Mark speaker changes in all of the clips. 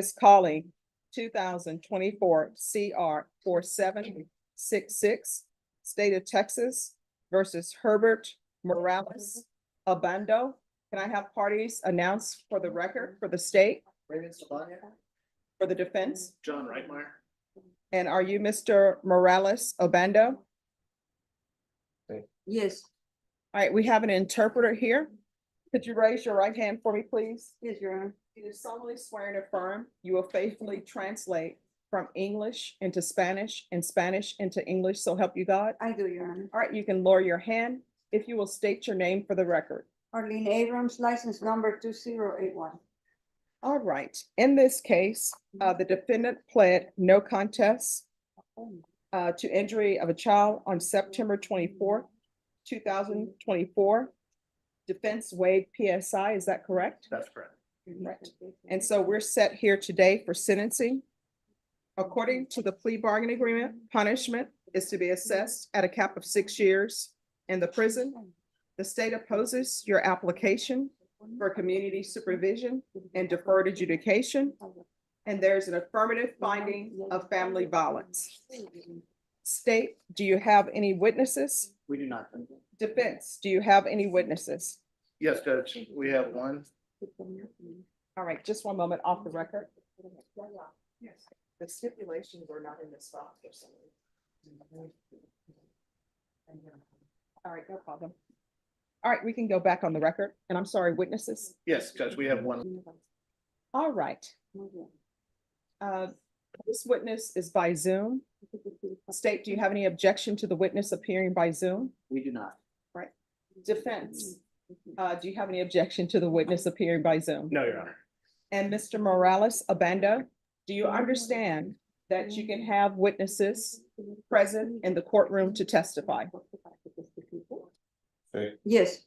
Speaker 1: is calling 2024 CR 4766, State of Texas versus Herbert Morales Obando. Can I have parties announced for the record for the state,
Speaker 2: Raven Sabania,
Speaker 1: for the defense?
Speaker 2: John Reitmeyer.
Speaker 1: And are you Mr. Morales Obando?
Speaker 3: Yes,
Speaker 1: All right, we have an interpreter here. Could you raise your right hand for me, please?
Speaker 3: yes, Your Honor.
Speaker 1: Do you solemnly swear and affirm you will faithfully translate from English into Spanish and Spanish into English, so help you God?
Speaker 3: I do, Your Honor.
Speaker 1: All right, you can lower your hand if you will state your name for the record.
Speaker 3: Arlene Abrams, license number 2081.
Speaker 1: All right, in this case, the defendant pled no contest to injury of a child on September 24th, 2024. Defense waived PSI, is that correct?
Speaker 2: That's correct.
Speaker 1: Right. And so we're set here today for sentencing. According to the plea bargaining agreement, punishment is to be assessed at a cap of 6 years in the prison. The state opposes your application for community supervision and deferred adjudication. And there's an affirmative finding of family violence. State, do you have any witnesses?
Speaker 2: We do not.
Speaker 1: Defense, do you have any witnesses?
Speaker 2: Yes, Judge, we have one.
Speaker 1: All right, just one moment off the record. Yes, the stipulations are not in this file for some reason. All right, no problem. All right, we can go back on the record, and I'm sorry, witnesses.
Speaker 2: Yes, Judge, we have one.
Speaker 1: All right. This witness is by Zoom. State, do you have any objection to the witness appearing by Zoom?
Speaker 2: We do not.
Speaker 1: Defense, do you have any objection to the witness appearing by Zoom?
Speaker 2: No, Your Honor.
Speaker 1: And Mr. Morales Obando, do you understand that you can have witnesses present in the courtroom to testify?
Speaker 3: Yes,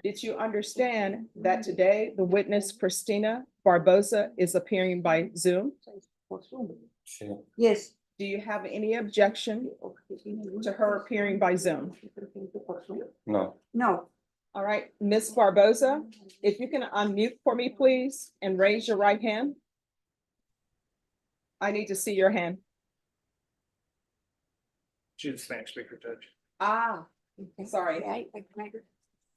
Speaker 1: Did you understand that today the witness Christina Barbosa is appearing by Zoom?
Speaker 3: yes.
Speaker 1: Do you have any objection to her appearing by Zoom?
Speaker 4: No.
Speaker 3: No,
Speaker 1: All right, Ms. Barbosa, if you can unmute for me, please, and raise your right hand. I need to see your hand.
Speaker 2: She's a Spanish speaker, Judge.
Speaker 1: Ah, sorry.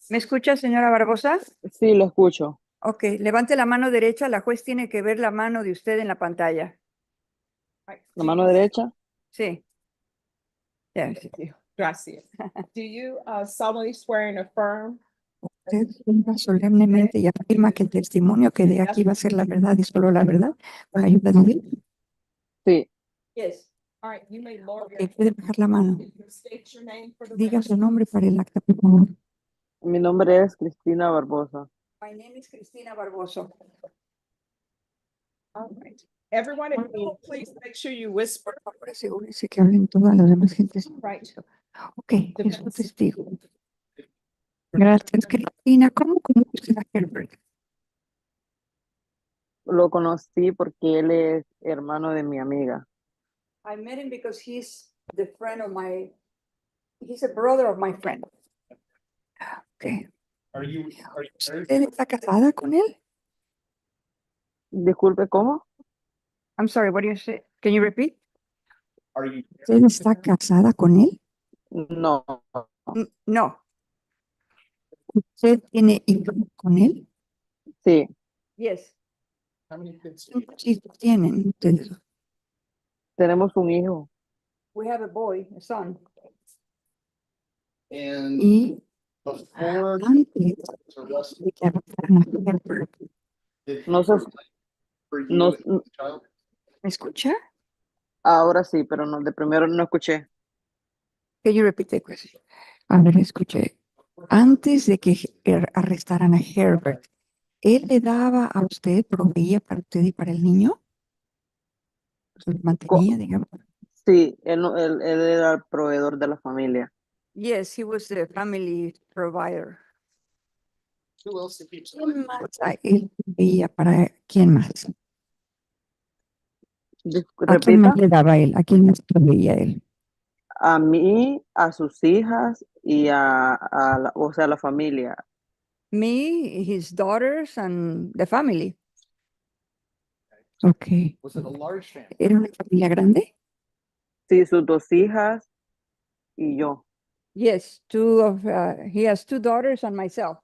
Speaker 3: ¿Me escucha, señora Barbosa?
Speaker 5: Sí, lo escucho.
Speaker 3: Ok, levante la mano derecha. La juez tiene que ver la mano de usted en la pantalla.
Speaker 5: La mano derecha.
Speaker 3: Sí. Yes.
Speaker 1: Gracias. Do you solemnly swear and affirm
Speaker 6: Usted jura solemnemente y afirma que el testimonio que dé aquí va a ser la verdad y solo la verdad con la ayuda de Dios.
Speaker 5: Sí,
Speaker 3: Yes.
Speaker 1: All right, you may lower your.
Speaker 6: Que puede bajar la mano.
Speaker 1: State your name for the
Speaker 6: Diga
Speaker 1: record.
Speaker 6: su nombre para el acta, por favor.
Speaker 5: mi nombre es Cristina Barbosa.
Speaker 3: My name is Cristina Barboso.
Speaker 1: All right. Everyone, if you will, please make sure you whisper.
Speaker 6: Ahora asegúrese que hablen todas las demás gentes.
Speaker 1: Right.
Speaker 6: Ok, es su testigo. Gracias, Cristina. ¿Cómo conoce usted a Herbert?
Speaker 5: Lo conocí porque él es hermano de mi amiga.
Speaker 3: I met him because he's the friend of my, he's a brother of my friend.
Speaker 6: Ok.
Speaker 2: Are you
Speaker 6: ¿Usted está casada con él?
Speaker 5: Disculpe, ¿cómo?
Speaker 3: I'm sorry, what do you say? Can you repeat?
Speaker 2: are you
Speaker 6: ¿Usted está casada con él?
Speaker 5: No,
Speaker 3: No.
Speaker 6: ¿Usted tiene hijos con él?
Speaker 5: sí,
Speaker 3: Yes.
Speaker 2: how many kids do you
Speaker 6: ¿Cuántos hijos tienen ustedes?
Speaker 5: tenemos un hijo.
Speaker 3: We have a boy, a son.
Speaker 2: have? And
Speaker 6: Y
Speaker 2: before
Speaker 6: antes
Speaker 2: to Russell,
Speaker 6: de que arrestaran a Herbert,
Speaker 2: did
Speaker 5: No
Speaker 2: he
Speaker 5: sé-
Speaker 2: provide for you
Speaker 5: no-
Speaker 2: as a child?
Speaker 6: ¿me escucha?
Speaker 5: Ahora sí, pero no, de primero no escuché.
Speaker 6: Can you repeat the question? A ver, escuché. Antes de que arrestaran a Herbert, ¿él le daba a usted, proveía para usted y para el niño? ¿Se lo mantenía, digamos?
Speaker 5: Sí, él era el proveedor de la familia.
Speaker 3: Yes, he was the family provider.
Speaker 2: Who else did he
Speaker 6: ¿Quién más a él proveía para quién más? ¿A quién
Speaker 5: Repita,
Speaker 6: más le daba él? ¿A quién más proveía él?
Speaker 5: a mí, a sus hijas y o sea, la familia.
Speaker 3: Me, his daughters, and the family.
Speaker 6: Ok.
Speaker 2: Was it a large family?
Speaker 6: ¿Era una familia grande?
Speaker 5: Sí, sus 2 hijas y yo.
Speaker 3: Yes, he has 2 daughters and myself.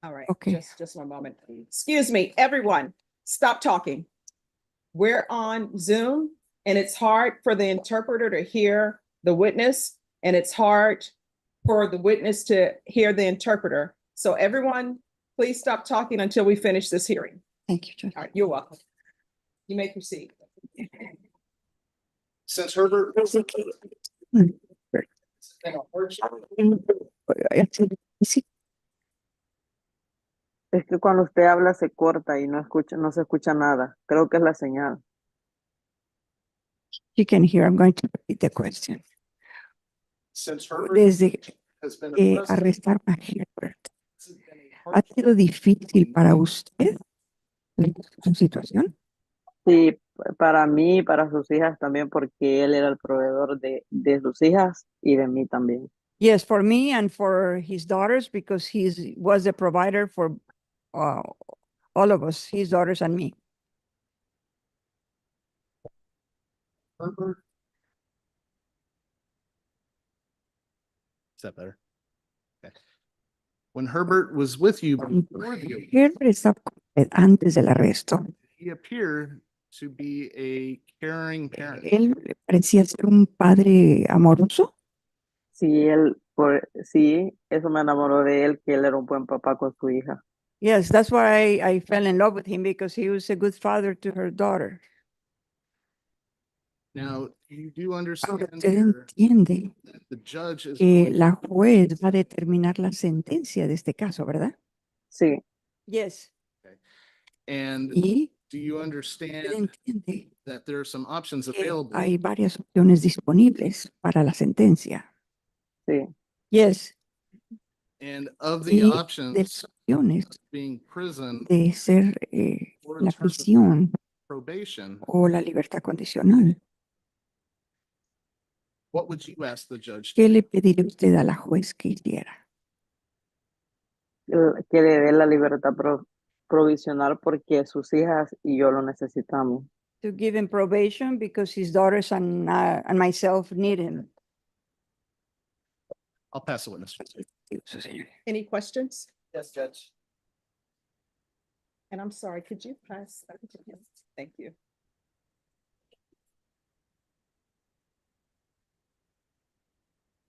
Speaker 1: All right,
Speaker 6: Okay.
Speaker 1: just one moment. Excuse me, everyone, stop talking. We're on Zoom and it's hard for the interpreter to hear the witness and it's hard for the witness to hear the interpreter. So everyone, please stop talking until we finish this hearing.
Speaker 6: Thank you, Judge.
Speaker 1: All right, you're welcome. You may proceed.
Speaker 2: Since Herbert.
Speaker 6: Desde que-
Speaker 2: been a hardship,
Speaker 6: Sí,
Speaker 5: Es que cuando usted habla se corta y no se escucha nada. Creo que es la señal.
Speaker 6: you can hear. I'm going to repeat the question.
Speaker 2: Since Herbert
Speaker 6: Desde
Speaker 2: has been
Speaker 6: que
Speaker 2: arrested,
Speaker 6: arrestaron a Herbert,
Speaker 2: this has been a
Speaker 6: ¿ha
Speaker 2: hardship.
Speaker 6: sido difícil para usted su situación?
Speaker 5: Sí, para mí y para sus hijas también, porque él era el proveedor de sus hijas y de mí también.
Speaker 3: Yes, for me and for his daughters, because was the provider for all of us, his daughters and me.
Speaker 2: Herbert. Is that better? Okay. When Herbert was with you before the arrest,
Speaker 6: Herbert estaba con usted antes del arresto.
Speaker 2: he appeared to be a caring parent.
Speaker 6: Él parecía ser un padre amoroso.
Speaker 5: Sí, eso me enamoró de él, que él era un buen papá con su hija.
Speaker 3: Yes, that's why I fell in love with him, because he was a good father to her daughter.
Speaker 2: Now, you do
Speaker 6: Ahora
Speaker 2: understand
Speaker 6: usted
Speaker 2: here
Speaker 6: entiende
Speaker 2: that the judge is
Speaker 6: que
Speaker 2: going
Speaker 6: la juez va a determinar la sentencia de este caso, ¿verdad?
Speaker 5: Sí,
Speaker 3: Yes,
Speaker 2: and
Speaker 6: Y
Speaker 2: do you
Speaker 6: usted
Speaker 2: understand
Speaker 6: entiende
Speaker 2: that there are some options
Speaker 6: que
Speaker 2: available?
Speaker 6: hay varias opciones disponibles para la sentencia.
Speaker 5: sí.
Speaker 3: yes,
Speaker 2: And of the
Speaker 6: Y de
Speaker 2: options
Speaker 6: las opciones
Speaker 2: being prison
Speaker 6: de ser
Speaker 2: or
Speaker 6: la
Speaker 2: term of
Speaker 6: prisión
Speaker 2: probation,
Speaker 6: o la libertad condicional,
Speaker 2: what would you ask the judge?
Speaker 6: ¿qué le pediría usted a la juez que hiciera?
Speaker 5: Que le dé la libertad provisional porque sus hijas y yo lo necesitamos.
Speaker 3: to give him probation because his daughters and myself need him.
Speaker 2: I'll pass the witness.
Speaker 6: Eso, señor.
Speaker 1: Any questions?
Speaker 2: Yes, Judge.
Speaker 1: And I'm sorry, could you pass that to him? Thank you.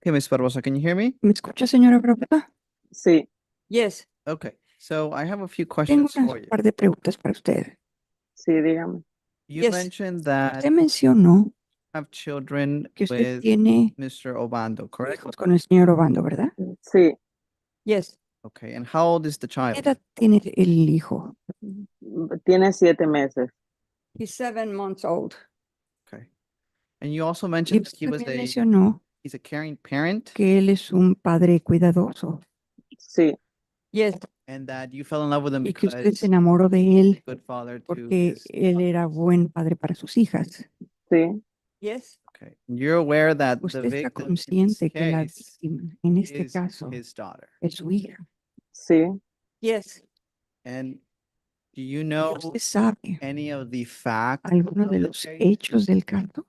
Speaker 7: Okay, Ms. Barbosa, can you hear me?
Speaker 6: ¿Me escucha, señora Barbosa?
Speaker 5: Sí,
Speaker 3: Yes,
Speaker 7: Okay, so I have a few
Speaker 6: Tengo
Speaker 7: questions
Speaker 6: un
Speaker 7: for you.
Speaker 6: par de preguntas para usted.
Speaker 5: sí, dígame.
Speaker 7: You
Speaker 3: yes.
Speaker 7: mentioned that
Speaker 6: Usted mencionó
Speaker 7: you have children
Speaker 6: que usted
Speaker 7: with
Speaker 6: tiene
Speaker 7: Mr. Obando, correct?
Speaker 6: hijos con el señor Obando, ¿verdad?
Speaker 5: Sí,
Speaker 3: yes,
Speaker 7: Okay, and how old is the
Speaker 6: ¿Qué
Speaker 7: child?
Speaker 6: edad tiene el hijo?
Speaker 5: tiene 7 meses.
Speaker 3: he's 7 months old.
Speaker 7: Okay. And you also
Speaker 6: Y
Speaker 7: mentioned that
Speaker 6: usted también
Speaker 7: he's
Speaker 6: mencionó
Speaker 7: a caring parent
Speaker 6: que él es un padre cuidadoso
Speaker 5: Sí,
Speaker 3: Yes,
Speaker 7: and that you fell in love with him
Speaker 6: y que
Speaker 7: because
Speaker 6: usted se enamoró de él
Speaker 7: good father to
Speaker 6: porque
Speaker 7: his.
Speaker 6: él era buen padre para sus hijas.
Speaker 5: sí,
Speaker 3: yes,
Speaker 7: Okay. You're aware that the
Speaker 6: Usted está
Speaker 7: victim in this
Speaker 6: consciente que la
Speaker 7: case
Speaker 6: víctima en este
Speaker 7: is
Speaker 6: caso
Speaker 7: his daughter.
Speaker 6: es su hija.
Speaker 5: sí.
Speaker 3: yes.
Speaker 7: And do you know
Speaker 6: ¿Usted sabe
Speaker 7: any of the facts?
Speaker 6: alguno
Speaker 7: of
Speaker 6: de
Speaker 7: the
Speaker 6: los
Speaker 7: case?
Speaker 6: hechos del caso?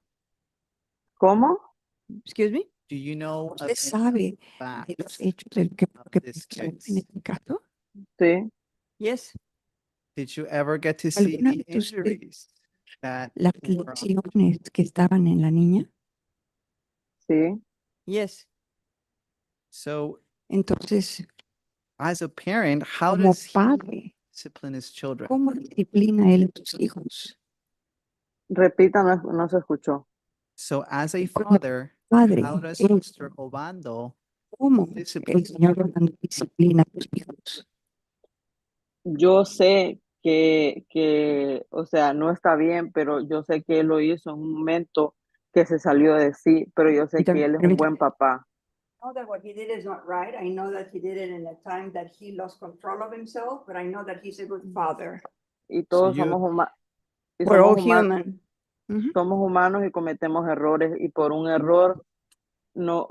Speaker 5: ¿Cómo?
Speaker 3: Excuse me?
Speaker 7: Do you know of
Speaker 6: ¿Usted
Speaker 7: any
Speaker 6: sabe de
Speaker 7: facts
Speaker 6: los hechos del que
Speaker 7: of
Speaker 6: que
Speaker 7: this
Speaker 6: pasó en
Speaker 7: case?
Speaker 6: este caso?
Speaker 5: Sí,
Speaker 3: Yes,
Speaker 7: Did you ever get to see
Speaker 6: ¿Alguna
Speaker 7: the
Speaker 6: vez usted
Speaker 7: injuries that
Speaker 6: las
Speaker 7: were on-
Speaker 6: lesiones que estaban en la niña?
Speaker 5: sí.
Speaker 3: yes.
Speaker 7: So
Speaker 6: Entonces,
Speaker 7: as a parent, how
Speaker 6: como
Speaker 7: does he
Speaker 6: padre,
Speaker 7: discipline his children?
Speaker 6: ¿cómo disciplina él a sus hijos?
Speaker 5: Repita, no se escuchó.
Speaker 7: So as a
Speaker 6: Como
Speaker 7: father,
Speaker 6: Padre,
Speaker 7: how does
Speaker 6: él,
Speaker 7: Mr. Obando
Speaker 6: ¿cómo
Speaker 7: discipline?
Speaker 6: el señor Orlando disciplina a sus hijos?
Speaker 5: Yo sé o sea, no está bien, pero yo sé que él lo hizo en un momento que se salió de sí, pero yo sé que él es un buen papá.
Speaker 3: I know that what he did is not right. I know that he did it in a time that he lost control of himself, but I know that he's a good father.
Speaker 5: Y
Speaker 7: So
Speaker 5: todos
Speaker 7: you-
Speaker 3: We're all human.
Speaker 5: somos humanos y cometemos errores y por un error no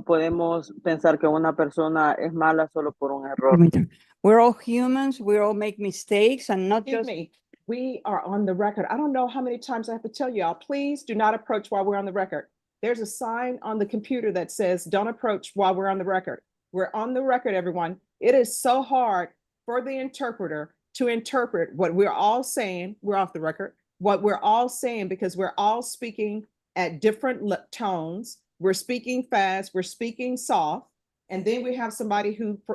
Speaker 5: podemos pensar que una persona es mala solo por un error.
Speaker 6: Permítame.
Speaker 3: We're all humans. We all make mistakes and not
Speaker 1: Excuse
Speaker 3: just,
Speaker 1: me, we are on the record. I don't know how many times I have to tell y'all, please do not approach while we're on the record. There's a sign on the computer that says, don't approach while we're on the record. We're on the record, everyone. It is so hard for the interpreter to interpret what we're all saying. We're off the record. What we're all saying, because we're all speaking at different tones. We're speaking fast, we're speaking soft. And then we have somebody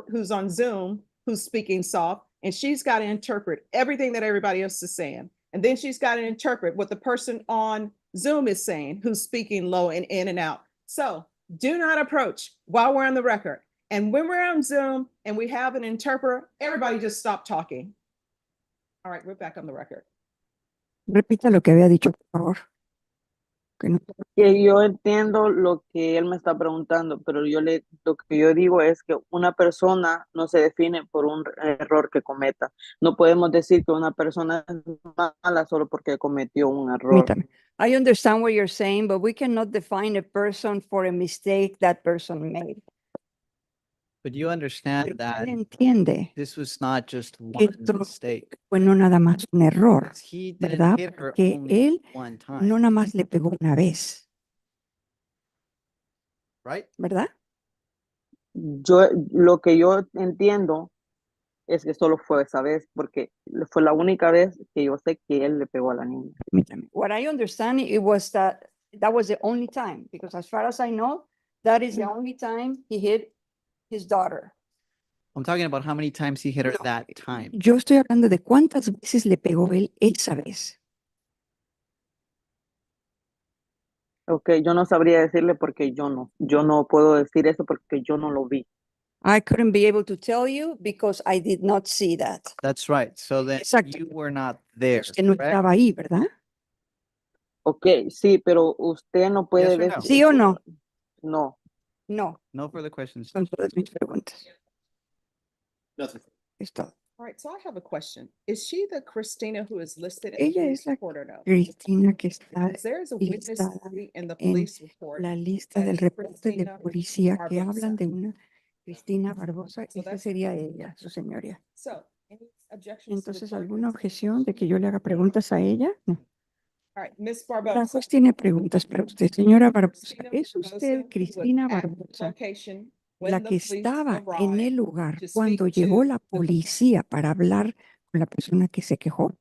Speaker 1: who's on Zoom who's speaking soft, and she's got to interpret everything that everybody else is saying. And then she's got to interpret what the person on Zoom is saying who's speaking low and in and out. So do not approach while we're on the record. And when we're on Zoom and we have an interpreter, everybody just stop talking. All right, we're back on the record.
Speaker 6: Repita lo que había dicho, por favor. Que no-
Speaker 5: Que yo entiendo lo que él me está preguntando, pero lo que yo digo es que una persona no se define por un error que cometa. No podemos decir que una persona es mala solo porque cometió un error.
Speaker 3: Permítame. I understand what you're saying, but we cannot define a person for a mistake that person made.
Speaker 7: But you understand
Speaker 6: Pero
Speaker 7: that
Speaker 6: él entiende
Speaker 7: this was not just one
Speaker 6: esto
Speaker 7: mistake.
Speaker 6: fue no nada más un error,
Speaker 7: He
Speaker 6: ¿verdad?
Speaker 7: didn't hit her
Speaker 6: Porque
Speaker 7: only
Speaker 6: él
Speaker 7: one
Speaker 6: no
Speaker 7: time,
Speaker 6: nada más le pegó una vez,
Speaker 7: right?
Speaker 6: ¿verdad?
Speaker 5: Lo que yo entiendo es que solo fue esa vez, porque fue la única vez que yo sé que él le pegó a la niña.
Speaker 6: Permítame.
Speaker 3: What I understand, it was that was the only time, because as far as I know, that is the only time he hit his daughter.
Speaker 7: I'm talking about how many times he hit her
Speaker 6: No.
Speaker 7: that time.
Speaker 6: Yo estoy hablando de cuántas veces le pegó él esa vez.
Speaker 5: Ok, yo no sabría decirle porque yo no puedo decir eso porque yo no lo vi.
Speaker 3: I couldn't be able to tell you because I did not see that.
Speaker 7: That's right. So then
Speaker 6: Exacto.
Speaker 7: you were not there,
Speaker 6: Usted no
Speaker 7: correct?
Speaker 6: estaba ahí, ¿verdad?
Speaker 5: Ok, sí, pero usted no puede
Speaker 7: Yes or no?
Speaker 5: decir.
Speaker 3: ¿Sí o no?
Speaker 5: No.
Speaker 3: No.
Speaker 7: No further questions.
Speaker 6: Son todas mis preguntas.
Speaker 2: Nothing.
Speaker 6: Es todo.
Speaker 1: All right, so I have a question. Is she the Christina who is listed in the
Speaker 6: Ella
Speaker 1: police
Speaker 6: es la
Speaker 1: report or no?
Speaker 6: Cristina que está
Speaker 1: Because there is a witness
Speaker 6: listada
Speaker 1: in the
Speaker 6: en
Speaker 1: police report.
Speaker 6: la lista del
Speaker 1: as
Speaker 6: reporte de
Speaker 1: Cristina
Speaker 6: policía que
Speaker 1: Barbosa.
Speaker 6: hablan de una Cristina Barbosa.
Speaker 1: So
Speaker 6: Esa
Speaker 1: that's-
Speaker 6: sería ella, su señoría.
Speaker 1: So, any objections to the
Speaker 6: Entonces,
Speaker 1: clerk?
Speaker 6: ¿alguna objeción de que yo le haga preguntas a ella? No.
Speaker 1: All right, Ms.
Speaker 6: La
Speaker 1: Barbosa.
Speaker 6: juez tiene preguntas para usted, señora Barbosa.
Speaker 1: Cristina
Speaker 6: ¿Es
Speaker 1: Barbosa
Speaker 6: usted
Speaker 1: was
Speaker 6: Cristina
Speaker 1: at the
Speaker 6: Barbosa,
Speaker 1: location
Speaker 6: la
Speaker 1: when the
Speaker 6: que
Speaker 1: police
Speaker 6: estaba en
Speaker 1: arrived
Speaker 6: el lugar
Speaker 1: to speak
Speaker 6: cuando
Speaker 1: to
Speaker 6: llegó la
Speaker 1: the-
Speaker 6: policía para hablar con la persona que se quejó?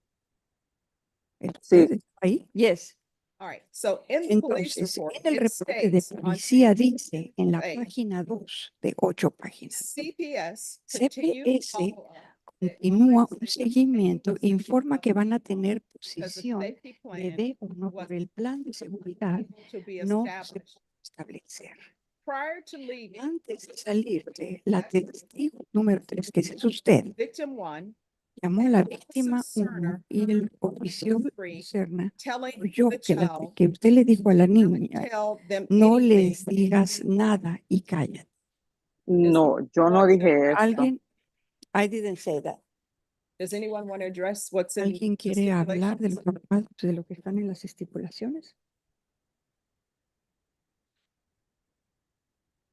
Speaker 6: ¿Es
Speaker 5: Sí.
Speaker 6: usted ahí?
Speaker 3: Yes.
Speaker 1: All right, so in the police
Speaker 6: Entonces,
Speaker 1: report,
Speaker 6: en el
Speaker 1: it
Speaker 6: reporte de
Speaker 1: states on
Speaker 6: policía
Speaker 1: page
Speaker 6: dice en la
Speaker 1: 8,
Speaker 6: página 2 de 8 páginas,
Speaker 1: CPS
Speaker 6: CPS
Speaker 1: continúa
Speaker 6: continúa un seguimiento, informa que van a tener
Speaker 1: because the
Speaker 6: posición
Speaker 1: safety
Speaker 6: de
Speaker 1: plan
Speaker 6: D o no por el plan de seguridad
Speaker 1: to be
Speaker 6: no se
Speaker 1: established.
Speaker 6: puede establecer.
Speaker 1: Prior to leaving,
Speaker 6: Antes de salir de la testigo número 3, que es usted,
Speaker 1: victim 1
Speaker 6: llamó a la
Speaker 1: and
Speaker 6: víctima
Speaker 1: Officer
Speaker 6: 1
Speaker 1: Cerner
Speaker 6: y el oficial
Speaker 1: three
Speaker 6: Cerna
Speaker 1: telling
Speaker 6: oyó
Speaker 1: the
Speaker 6: que,
Speaker 1: child,
Speaker 6: que usted le dijo a la
Speaker 1: "Do not
Speaker 6: niña,
Speaker 1: tell them
Speaker 6: no
Speaker 1: anything."
Speaker 6: les digas nada y cállate.
Speaker 5: No, yo no dije eso.
Speaker 6: ¿Alguien,
Speaker 3: I didn't say that.
Speaker 1: Does anyone want to address what's in?
Speaker 6: ¿alguien
Speaker 1: the
Speaker 6: quiere hablar de
Speaker 1: stipulations?
Speaker 6: de lo que están en las estipulaciones?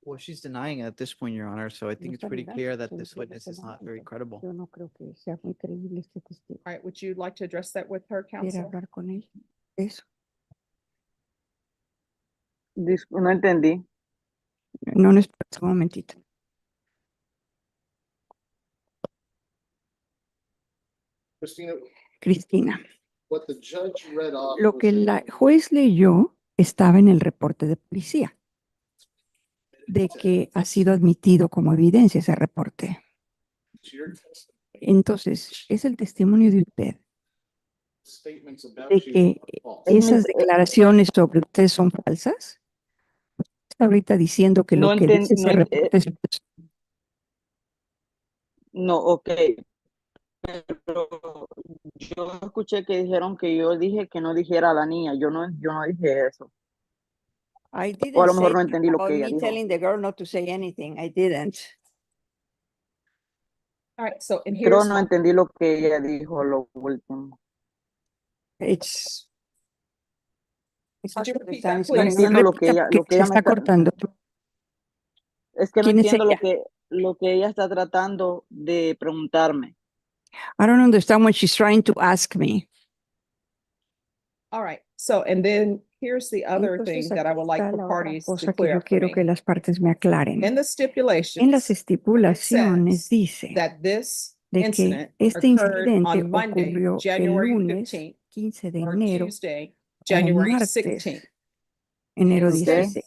Speaker 7: Well, she's denying it at this point, Your Honor, so I think
Speaker 6: No
Speaker 7: it's
Speaker 6: está
Speaker 7: pretty
Speaker 6: negando,
Speaker 7: clear that
Speaker 6: solo
Speaker 7: this
Speaker 6: quiere
Speaker 7: witness
Speaker 6: hacer
Speaker 7: is
Speaker 6: la
Speaker 7: not very
Speaker 6: pregunta.
Speaker 7: credible.
Speaker 6: Yo no creo que sea muy creíble este testigo.
Speaker 1: All right, would you like to address that with her,
Speaker 6: ¿Quiere
Speaker 1: counsel?
Speaker 6: hablar con ella? Eso.
Speaker 5: No entendí.
Speaker 6: No, no, espera un momentito.
Speaker 2: Christina,
Speaker 6: Cristina,
Speaker 2: what the judge read off.
Speaker 6: lo que la juez leyó estaba en el reporte de policía, de que ha sido admitido como evidencia ese reporte. Entonces, es el testimonio de usted de que esas declaraciones sobre usted son falsas. Está ahorita diciendo que lo
Speaker 5: No
Speaker 6: que
Speaker 5: enten-
Speaker 6: dice ese
Speaker 5: no ent-
Speaker 6: reporte es falso.
Speaker 5: No, ok. Pero yo escuché que dijeron que yo dije que no dijera a la niña. Yo no dije eso.
Speaker 3: I didn't
Speaker 5: O a lo
Speaker 3: say
Speaker 5: mejor no
Speaker 3: anything
Speaker 5: entendí lo
Speaker 3: about
Speaker 5: que ella
Speaker 3: me
Speaker 5: dijo.
Speaker 3: telling the girl not to say anything. I didn't.
Speaker 1: All right, so, and
Speaker 5: Pero
Speaker 1: here's,
Speaker 5: no entendí lo que ella dijo lo último.
Speaker 3: It's
Speaker 1: Could you repeat
Speaker 3: understand
Speaker 1: that,
Speaker 3: it's
Speaker 5: No
Speaker 1: please?
Speaker 3: very
Speaker 5: entiendo lo que
Speaker 6: Repita,
Speaker 5: ella,
Speaker 6: porque
Speaker 5: lo que
Speaker 6: se
Speaker 5: ella me
Speaker 6: está
Speaker 5: está,
Speaker 6: cortando.
Speaker 5: es que no
Speaker 6: ¿Quién es
Speaker 5: entiendo
Speaker 6: ella?
Speaker 5: lo que ella está tratando de preguntarme.
Speaker 6: I don't understand what she's trying to ask me.
Speaker 1: All right, so, and then here's the other
Speaker 6: Entonces,
Speaker 1: thing that I
Speaker 6: aquí
Speaker 1: would like
Speaker 6: está
Speaker 1: for
Speaker 6: la otra
Speaker 1: parties to
Speaker 6: cosa que
Speaker 1: clear
Speaker 6: yo
Speaker 1: up for
Speaker 6: quiero
Speaker 1: me.
Speaker 6: que las partes me aclaren.
Speaker 1: In the
Speaker 6: En las
Speaker 1: stipulations,
Speaker 6: estipulaciones dice
Speaker 1: that this
Speaker 6: de que
Speaker 1: incident
Speaker 6: este
Speaker 1: occurred
Speaker 6: incidente
Speaker 1: on Monday,
Speaker 6: ocurrió el
Speaker 1: January
Speaker 6: lunes
Speaker 1: 15th,
Speaker 6: 15 de
Speaker 1: or
Speaker 6: enero
Speaker 1: Tuesday,
Speaker 6: o
Speaker 1: January
Speaker 6: martes,
Speaker 1: 16th.
Speaker 6: enero
Speaker 1: It says
Speaker 6: 16.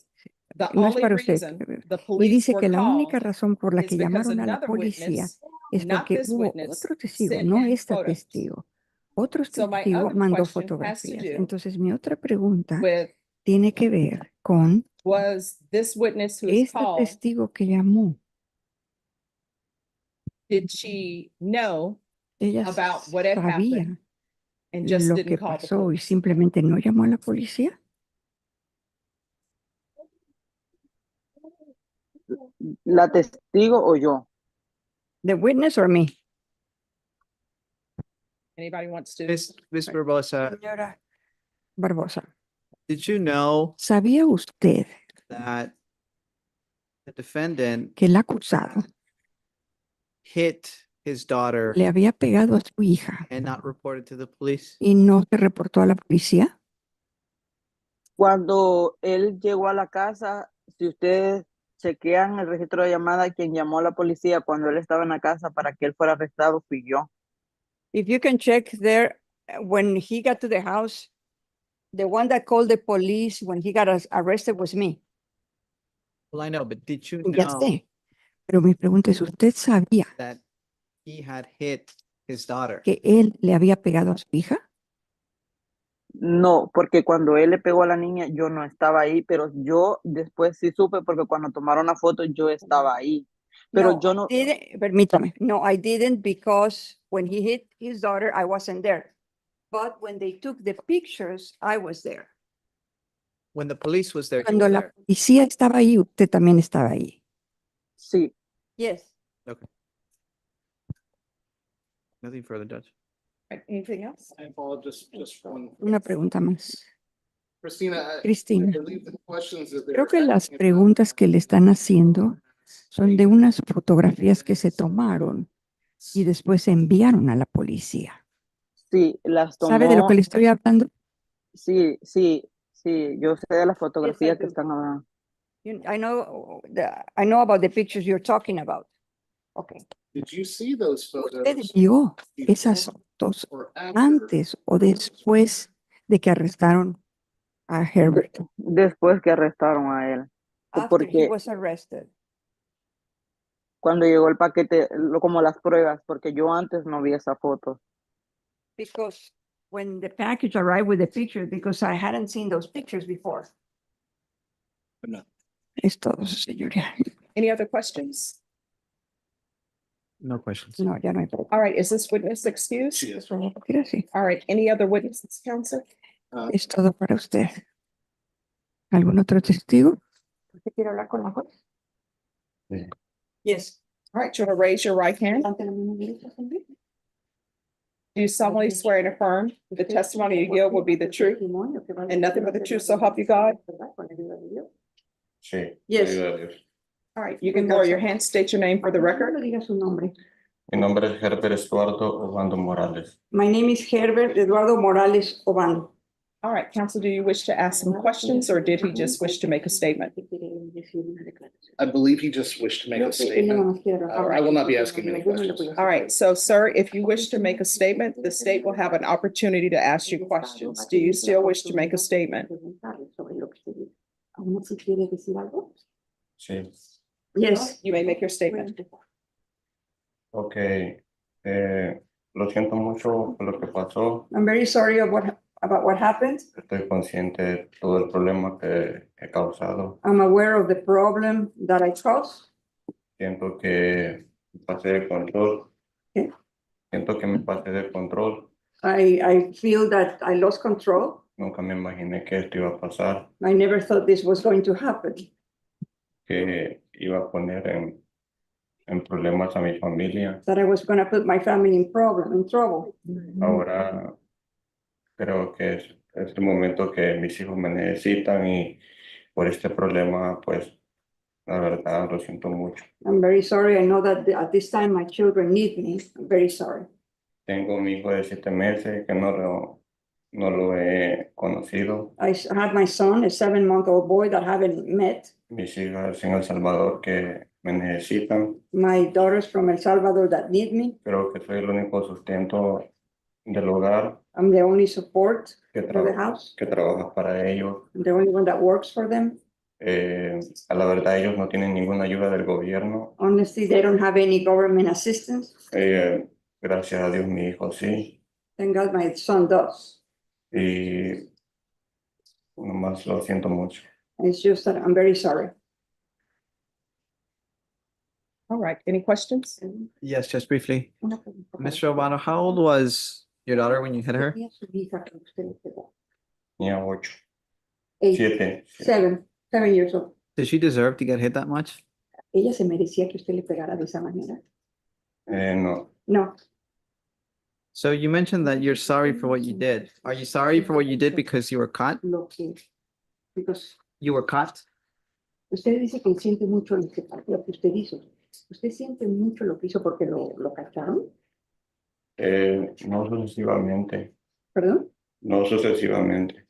Speaker 1: The
Speaker 6: No es
Speaker 1: only
Speaker 6: para usted.
Speaker 1: reason the
Speaker 6: Y
Speaker 1: police
Speaker 6: dice
Speaker 1: were
Speaker 6: que la única
Speaker 1: called
Speaker 6: razón por la
Speaker 1: is
Speaker 6: que
Speaker 1: because
Speaker 6: llamaron a la
Speaker 1: another
Speaker 6: policía
Speaker 1: witness,
Speaker 6: es
Speaker 1: not
Speaker 6: porque
Speaker 1: this
Speaker 6: hubo
Speaker 1: witness,
Speaker 6: otro testigo,
Speaker 1: sent
Speaker 6: no
Speaker 1: in
Speaker 6: este
Speaker 1: photos.
Speaker 6: testigo. Otro
Speaker 1: So my
Speaker 6: testigo
Speaker 1: other
Speaker 6: mandó
Speaker 1: question has to
Speaker 6: fotografías.
Speaker 1: do
Speaker 6: Entonces mi otra pregunta
Speaker 1: with,
Speaker 6: tiene que ver con
Speaker 1: was this witness who is
Speaker 6: este
Speaker 1: called,
Speaker 6: testigo que llamó.
Speaker 1: did she know
Speaker 6: Ella
Speaker 1: about what had
Speaker 6: sabía
Speaker 1: happened and just
Speaker 6: lo
Speaker 1: didn't
Speaker 6: que
Speaker 1: call the
Speaker 6: pasó y
Speaker 1: police?
Speaker 6: simplemente no llamó a la policía.
Speaker 5: ¿La testigo o yo?
Speaker 6: The witness or me?
Speaker 1: Anybody wants to?
Speaker 7: Miss Barbosa,
Speaker 6: Señora Barbosa,
Speaker 7: did you know
Speaker 6: ¿sabía usted
Speaker 7: that the defendant
Speaker 6: que el acusado
Speaker 7: hit his daughter
Speaker 6: le había pegado a su hija
Speaker 7: and not reported to the police?
Speaker 6: y no se reportó a la policía?
Speaker 5: Cuando él llegó a la casa, si ustedes chequean el registro de llamada, quien llamó a la policía cuando él estaba en la casa para que él fuera arrestado fui yo.
Speaker 3: If you can check there, when he got to the house, the one that called the police when he got arrested was me.
Speaker 7: Well, I know, but did you
Speaker 6: Ya
Speaker 7: know
Speaker 6: sé. Pero mi pregunta es, ¿usted sabía
Speaker 7: that he had hit his daughter?
Speaker 6: que él le había pegado a su hija?
Speaker 5: No, porque cuando él le pegó a la niña, yo no estaba ahí, pero yo después sí supe porque cuando tomaron la foto yo estaba ahí. Pero
Speaker 3: No,
Speaker 5: yo
Speaker 3: I
Speaker 5: no,
Speaker 3: didn't, permítame. No, I didn't because when he hit his daughter, I wasn't there. But when they took the pictures, I was there.
Speaker 7: When the police was there, you
Speaker 6: Cuando
Speaker 7: were
Speaker 6: la
Speaker 7: there.
Speaker 6: policía estaba ahí, usted también estaba ahí.
Speaker 5: sí,
Speaker 3: Yes.
Speaker 7: Nothing further, Judge.
Speaker 1: Anything else?
Speaker 2: I apologize, just one.
Speaker 6: Una pregunta más.
Speaker 2: Christina, I
Speaker 6: Cristina,
Speaker 2: believe the questions that they're
Speaker 6: creo que las
Speaker 2: asking about-
Speaker 6: preguntas que le están haciendo son de unas fotografías que se tomaron y después se enviaron a la policía.
Speaker 5: sí, las tomó.
Speaker 6: ¿Sabe de lo que le estoy hablando?
Speaker 5: Sí, yo sé de las fotografías que
Speaker 3: do.
Speaker 5: están hablando.
Speaker 3: I know about the pictures you're talking about. Okay.
Speaker 2: Did you see those
Speaker 6: ¿Usted
Speaker 2: photos
Speaker 6: vio esas fotos
Speaker 2: or after?
Speaker 6: antes o después de que arrestaron a Herbert?
Speaker 5: Después que arrestaron a él.
Speaker 3: After he
Speaker 5: Porque
Speaker 3: was arrested.
Speaker 5: cuando llegó el paquete, como las pruebas, porque yo antes no vi esa foto.
Speaker 3: Because when the package arrived with the pictures, because I hadn't seen those pictures before.
Speaker 6: Es todo, señoría.
Speaker 1: Any other questions?
Speaker 7: No questions.
Speaker 6: No, ya no hay problema.
Speaker 1: All right, is this witness excused?
Speaker 2: She is.
Speaker 6: Gracias.
Speaker 1: All right, any other witnesses, counsel?
Speaker 6: Es todo para usted. ¿Algún otro testigo? ¿Usted quiere hablar con la juez?
Speaker 3: Yes.
Speaker 1: All right, you want to raise your right hand? Do you solemnly swear and affirm the testimony you give will be the truth and nothing but the truth, so help you God?
Speaker 4: Sí.
Speaker 3: Yes.
Speaker 4: ayuda a Dios.
Speaker 1: All right, you can lower your hand, state your name for the record.
Speaker 6: Diga su nombre.
Speaker 4: Mi nombre es Herbert Estuardo Obando Morales.
Speaker 3: My name is Herbert Eduardo Morales Obando.
Speaker 1: All right, counsel, do you wish to ask some questions or did he just wish to make a statement?
Speaker 2: I believe he just wished to make a statement. I will not be asking any questions.
Speaker 1: All right, so sir, if you wish to make a statement, the state will have an opportunity to ask you questions. Do you still wish to make a statement?
Speaker 4: Sí.
Speaker 3: Yes.
Speaker 1: You may make your statement.
Speaker 4: Ok. Lo siento mucho por lo que pasó.
Speaker 3: I'm very sorry about what happened.
Speaker 4: Estoy consciente de todo el problema que he causado.
Speaker 3: I'm aware of the problem that I caused.
Speaker 4: Siento que me pasé de control.
Speaker 3: ¿Qué?
Speaker 4: Siento que me pasé de control.
Speaker 3: I feel that I lost control.
Speaker 4: Nunca me imaginé que esto iba a pasar.
Speaker 3: I never thought this was going to happen.
Speaker 4: Que iba a poner en problemas a mi familia.
Speaker 3: That I was going to put my family in trouble.
Speaker 4: Ahora creo que es el momento que mis hijos me necesitan y por este problema, pues, la verdad, lo siento mucho.
Speaker 3: I'm very sorry. I know that at this time my children need me. I'm very sorry.
Speaker 4: Tengo mi hijo de 7 meses que no lo he conocido.
Speaker 3: Have my son, a 7-month-old boy that I haven't met.
Speaker 4: Mis hijas en El Salvador que me necesitan.
Speaker 3: My daughters from El Salvador that need me.
Speaker 4: Creo que soy el único sustento del hogar
Speaker 3: I'm the only support
Speaker 4: que,
Speaker 3: for the house.
Speaker 4: que trabaja para ellos.
Speaker 3: I'm the only one that works for them.
Speaker 4: A la verdad, ellos no tienen ninguna ayuda del gobierno.
Speaker 3: Honestly, they don't have any government assistance.
Speaker 4: Gracias a Dios, mi hijo sí.
Speaker 3: Thank God my son does.
Speaker 4: Y nomás lo siento mucho.
Speaker 3: It's just that I'm very sorry.
Speaker 1: All right, any questions?
Speaker 7: Yes, just briefly. Mr. Obano, how old was your daughter when you hit her?
Speaker 4: Tenía 8,
Speaker 3: Eight,
Speaker 4: 7.
Speaker 3: 7 years old.
Speaker 7: Did she deserve to get hit that much?
Speaker 3: ¿Ella se merecía que usted le pegara de esa manera?
Speaker 4: No,
Speaker 3: No.
Speaker 7: So you mentioned that you're sorry for what you did. Are you sorry for what you did because you were caught?
Speaker 3: Because
Speaker 7: You were caught?
Speaker 3: usted dice que siente mucho lo que usted hizo. ¿Usted siente mucho lo que hizo porque lo cacharon?
Speaker 4: no sucesivamente.
Speaker 3: ¿Perdón?
Speaker 4: No sucesivamente.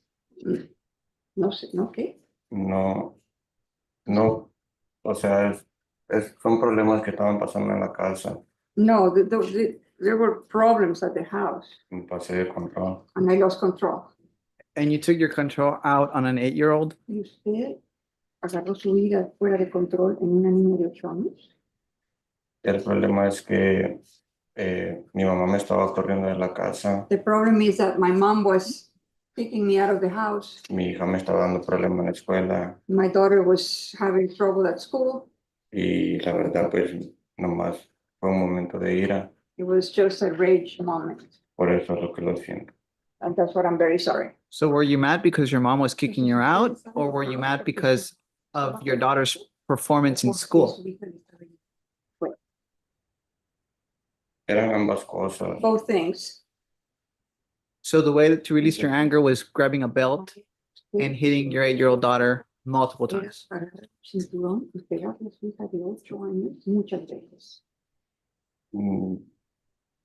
Speaker 3: No sé, ¿no qué?
Speaker 4: No, o sea, son problemas que estaban pasando en la casa.
Speaker 3: No, there were problems at the house
Speaker 4: Me pasé de control.
Speaker 3: and I lost control.
Speaker 7: And you took your control out on an 8-year-old?
Speaker 3: ¿Y usted agarró su ira fuera de control en una niña de 8 años?
Speaker 4: El problema es que mi mamá me estaba corriendo de la casa.
Speaker 3: The problem is that my mom was kicking me out of the house.
Speaker 4: Mi hija me estaba dando problemas en la escuela.
Speaker 3: My daughter was having trouble at school.
Speaker 4: Y la verdad, pues, nomás fue un momento de ira.
Speaker 3: It was just a rage moment.
Speaker 4: Por eso es lo que lo siento.
Speaker 3: And that's what I'm very sorry.
Speaker 7: So were you mad because your mom was kicking you out, or were you mad because of your daughter's performance in school?
Speaker 4: Eran ambas cosas.
Speaker 3: Both things.
Speaker 7: So the way to release your anger was grabbing a belt and hitting your 8-year-old daughter multiple times.
Speaker 3: Cinturón y pegarle a su hija de 8 años muchas veces.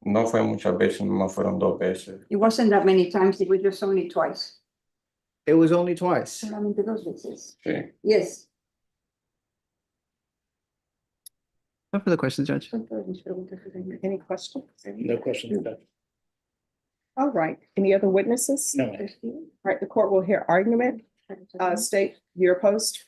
Speaker 4: No fue muchas veces, nomás fueron 2 veces.
Speaker 3: It wasn't that many times, it was just only twice.
Speaker 7: It was only twice.
Speaker 3: Solamente 2 veces.
Speaker 4: Sí.
Speaker 3: Yes.
Speaker 7: No further questions, Judge.
Speaker 3: Son todas mis preguntas, señor.
Speaker 1: Any questions?
Speaker 2: No questions.
Speaker 1: All right, any other witnesses?
Speaker 2: No.
Speaker 1: All right, the court will hear argument. State, you're opposed?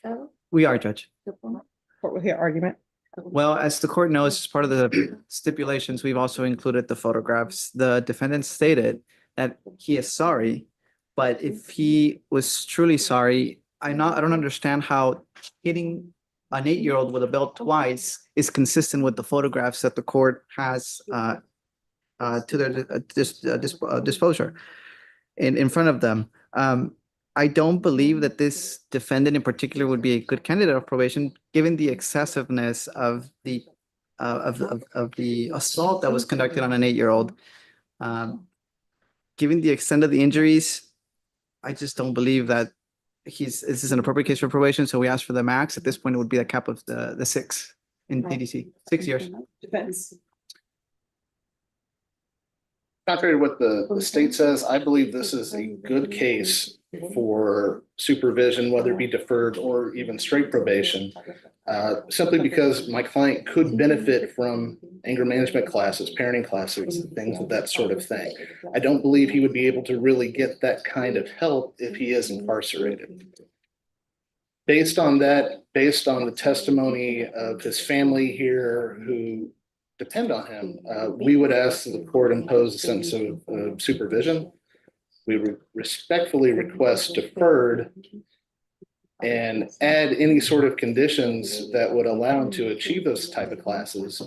Speaker 7: We are, Judge.
Speaker 1: Court will hear argument.
Speaker 7: Well, as the court knows, as part of the stipulations, we've also included the photographs. The defendant stated that he is sorry, but if he was truly sorry, I don't understand how hitting an 8-year-old with a belt twice is consistent with the photographs that the court has to their disposure in front of them. I don't believe that this defendant in particular would be a good candidate of probation, given the excessiveness of the assault that was conducted on an 8-year-old. Given the extent of the injuries, I just don't believe that this is an appropriate case for probation. So we ask for the max. At this point, it would be the cap of the 6 in DDC, 6 years.
Speaker 1: Defense.
Speaker 2: Contrary to what the state says, I believe this is a good case for supervision, whether it be deferred or even straight probation, simply because my client could benefit from anger management classes, parenting classes, things of that sort of thing. I don't believe he would be able to really get that kind of help if he is incarcerated. Based on that, based on the testimony of his family here who depend on him, we would ask that the court impose a sentence of supervision. We would respectfully request deferred and add any sort of conditions that would allow him to achieve those type of classes.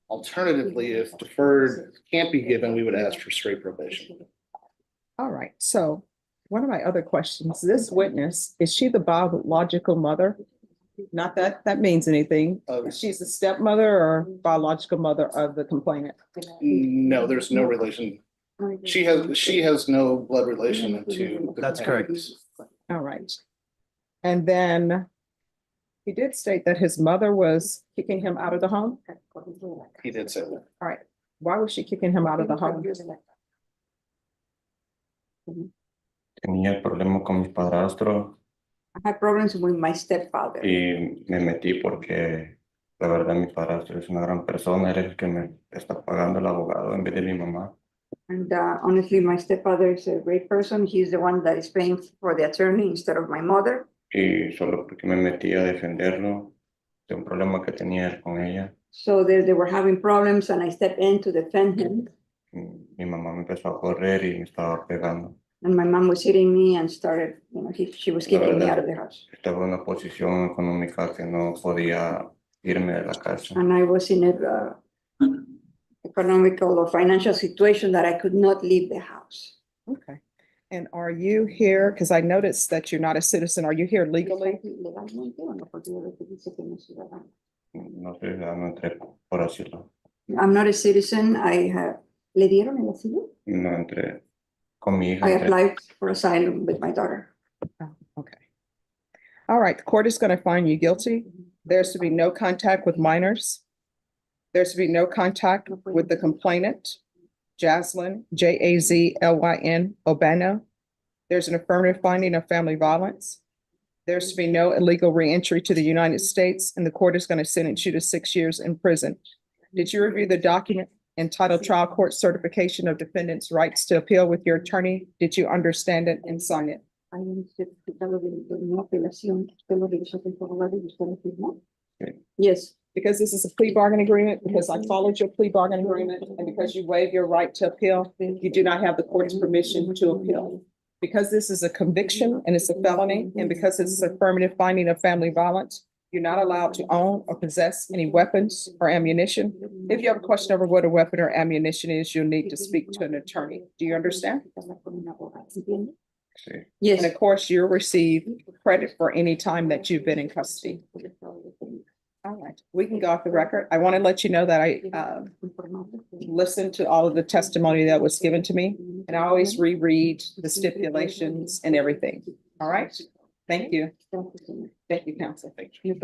Speaker 2: Alternatively, if deferred can't be given, we would ask for straight probation.
Speaker 1: All right, so one of my other questions, this witness, is she the biological mother? Not that that means anything. She's the stepmother or biological mother of the complainant?
Speaker 2: No, there's no relation. She has no blood relation to. the
Speaker 7: That's correct.
Speaker 2: parents.
Speaker 1: All right. And then he did state that his mother was kicking him out of the home.
Speaker 2: He did say that.
Speaker 1: All right. Why was she kicking him out of the home?
Speaker 4: Tenía el problema con mi padrastro
Speaker 3: I had problems with my stepfather.
Speaker 4: y me metí porque la verdad mi padrastro es una gran persona, él es el que me está pagando el abogado en vez de mi mamá.
Speaker 3: And honestly, my stepfather is a great person. He's the one that is paying for the attorney instead of my mother.
Speaker 4: Y solo porque me metí a defenderlo de un problema que tenía él con ella,
Speaker 3: So they were having problems and I stepped in to defend him.
Speaker 4: mi mamá me empezó a correr y me estaba pegando.
Speaker 3: And my mom was hitting me and started, she was kicking me out of the house.
Speaker 4: Estaba en una posición económica que no podía irme de la casa.
Speaker 3: And I was in a economical or financial situation that I could not leave the house.
Speaker 1: Okay. And are you here, because I noticed that you're not a citizen, are you here legally?
Speaker 4: No sé, ya no entré por asilo.
Speaker 3: I'm not a citizen. I have, ¿le dieron el asilo?
Speaker 4: No entré con mi hija.
Speaker 3: I
Speaker 4: entré.
Speaker 3: applied for asylum with my daughter.
Speaker 1: Oh, okay. All right, the court is going to find you guilty. There's to be no contact with minors. There's to be no contact with the complainant, Jaslyn, Jazlyn Obano. There's an affirmative finding of family violence. There's to be no illegal reentry to the United States, and the court is going to sentence you to 6 years in prison. Did you review the document entitled Trial Court Certification of Defendant's Rights to Appeal with your attorney? Did you understand it and sign it?
Speaker 3: Hay un certificado de no apelación. ¿Usted lo revisó con su abogado y usted lo firmó?
Speaker 4: Sí.
Speaker 3: Yes.
Speaker 1: Because this is a plea bargain agreement, because I followed your plea bargain agreement, and because you waive your right to appeal, you do not have the court's permission to appeal. Because this is a conviction and it's a felony, and because it's an affirmative finding of family violence, you're not allowed to own or possess any weapons or ammunition. If you have a question over what a weapon or ammunition is, you'll need to speak to an attorney. Do you understand?
Speaker 4: Sí.
Speaker 3: Yes.
Speaker 1: And of course, you'll receive credit for any time that you've been in custody. All right, we can go off the record. I want to let you know that I listened to all of the testimony that was given to me, and I always reread the stipulations and everything. All right? Thank you. Thank you, counsel.
Speaker 3: You.